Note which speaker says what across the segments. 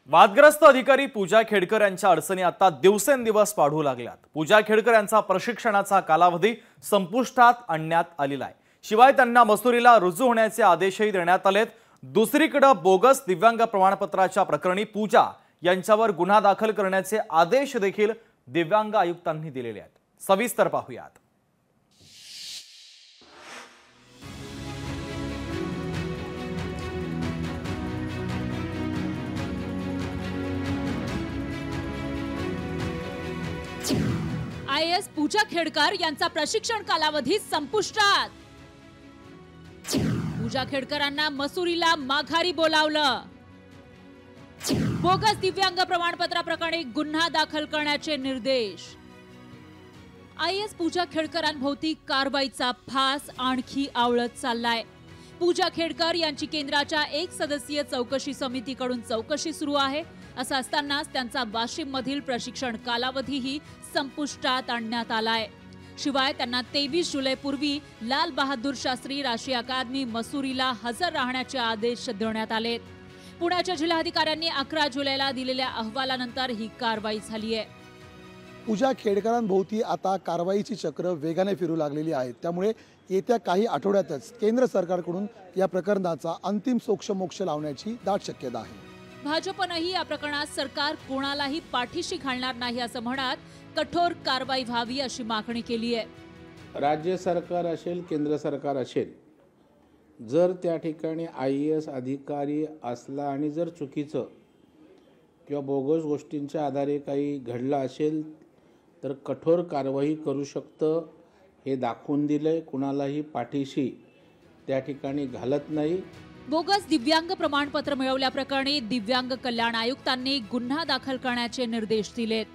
Speaker 1: वादग्रस्त अधिकारी पूजा खेडकर यांच्या अडचणी आता दिवसेंदिवस वाढू लागल्यात। पूजा खेडकर यांचा प्रशिक्षणाचा कालावधी संपुष्टात आणण्यात आलेला आहे। शिवाय त्यांना मसुरीला रुजू होण्याचे आदेशही देण्यात आलेत। दुसरीकडे बोगस दिव्यांग प्रमाणपत्राच्या प्रकरणी पूजा यांच्यावर गुन्हा दाखल करण्याचे आदेश देखील दिव्यांग आयुक्तांनी दिलेले आहेत। सविस्तर पाहूयात।
Speaker 2: IAS पूजा खेडकर यांचा प्रशिक्षण कालावधी संपुष्टात। पूजा खेडकरांना मसुरीला माघारी बोलावलं। बोगस दिव्यांग प्रमाणपत्र प्रकरणी गुन्हा दाखल करण्याचे निर्देश। IAS पूजा खेडकरांभोवती कारवाईचा फास आणखी आवळत चाललाय। पूजा खेडकर यांची केंद्राच्या 1 सदस्यीय चौकशी समितीकडून चौकशी सुरू आहे। असं असतानाच त्यांचा वाशिम मधील प्रशिक्षण कालावधीही संपुष्टात आणण्यात आलाय। शिवाय त्यांना 23 जुलैपूर्वी लाल बहादूर शास्त्री राष्ट्रीय अकादमी मसुरीला हजर राहण्याचे आदेश देण्यात आले। पुण्याच्या जिल्हाधिकाऱ्यांनी 11 जुलैला दिलेल्या अहवालानंतर ही कारवाई झाली आहे।
Speaker 3: पूजा खेडकरांभोवती आता कारवाईची चक्र वेगाने फिरू लागलेली आहे। त्यामुळे येत्या काही आठवड्यातच केंद्र सरकारकडून या प्रकरणाचा अंतिम सोक्षमोक्ष लावण्याची दाट शक्यता आहे।
Speaker 2: भाजपनेही या प्रकरणात सरकार कोणालाही पाठीशी घालणार नाही असं म्हणत कठोर कारवाई व्हावी अशी मागणी केली आहे।
Speaker 4: राज्य सरकार असेल केंद्र सरकार असेल, जर त्या ठिकाणी IAS अधिकारी असला आणि जर चुकीचं किंवा बोगस गोष्टींच्या आधारे काही घडलं असेल तर कठोर कारवाई करू शकतं हे दाखवून दिलंय। कुणालाही पाठीशी त्या ठिकाणी घालत नाही।
Speaker 2: बोगस दिव्यांग प्रमाणपत्र मिळवल्याप्रकरणी दिव्यांग कल्याण आयुक्तांनी गुन्हा दाखल करण्याचे निर्देश दिलेत।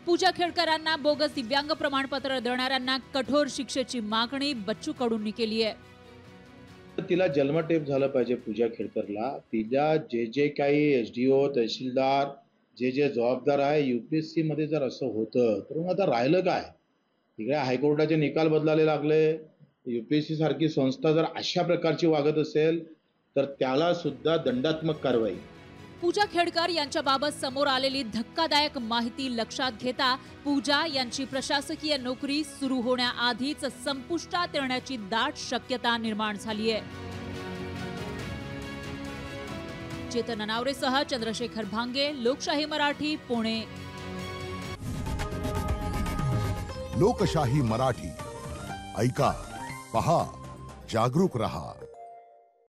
Speaker 2: पूजा खेडकरांना बोगस दिव्यांग प्रमाणपत्र देणाऱ्यांना कठोर शिक्षेची मागणी बच्चू कडूंनी केली आहे।
Speaker 5: तिला जन्मठेप झालं पाहिजे। पूजा खेडकरला तिला जे काही SDO तहसीलदार जे जबाबदार आहे UPSC मध्ये जर असं होतं तर मग आता राहिलं काय? तिकडे हायकोर्टाचे निकाल बदलायला लागले। UPSC सारखी संस्था जर अशा प्रकारची वागत असेल तर त्याला सुद्धा दंडात्मक कारवाई।
Speaker 2: पूजा खेडकर यांच्याबाबत समोर आलेली धक्कादायक माहिती लक्षात घेता पूजा यांची प्रशासकीय नोकरी सुरू होण्याआधीच संपुष्टात येण्याची दाट शक्यता निर्माण झाली आहे। चेतन नावरेसह चंद्रशेखर भांगे, लोकशाही मराठी, पुणे।
Speaker 6: लोकशाही मराठी ऐका, पहा, जागरूक रहा।